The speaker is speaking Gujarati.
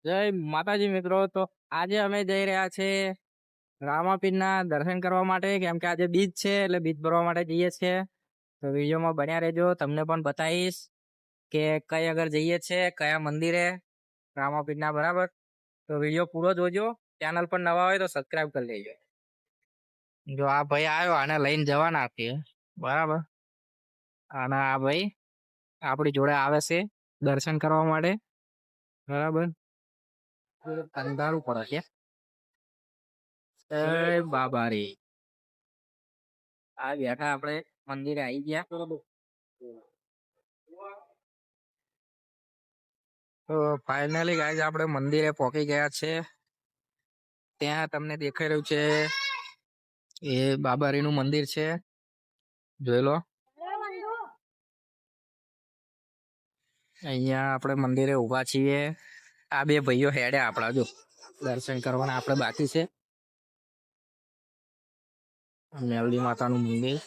જય માતાજી મિત્રો. તો આજે અમે જઈ રહ્યા છે રામાપીરના દર્શન કરવા માટે, કેમ કે આજે બીજ છે એટલે બીજ ભરવા માટે જઈએ છીએ. તો વિડીયોમાં બન્યા રહેજો, તમને પણ બતાવીશ કે કઈ આગળ જઈએ છે, કયા મંદિરે રામાપીરના. બરાબર, તો વિડીયો પૂરો જોજો. ચેનલ પર નવા હોય તો સબસ્ક્રાઇબ કરી લેજો. જો આ ભાઈ આવ્યો, આને લઈને જવાના છીએ. બરાબર, અને આ ભાઈ આપણી જોડે આવે છે દર્શન કરવા માટે. બરાબર, અંધારું પડે છે. એ બાબા રે, આ બેઠા આપણે મંદિરે આવી ગયા. તો ફાઇનલી ગાઈઝ આપણે મંદિરે પહોંચી ગયા છે. ત્યાં તમને દેખાઈ રહ્યું છે એ બાબારીનું મંદિર છે, જોઈ લો. અહીંયા આપણે મંદિરે ઉભા છીએ. આ બે ભાઈઓ હેડે આપણા, જો દર્શન કરવાના આપણે બાકી છે. મેલડી માતાનું મંદિર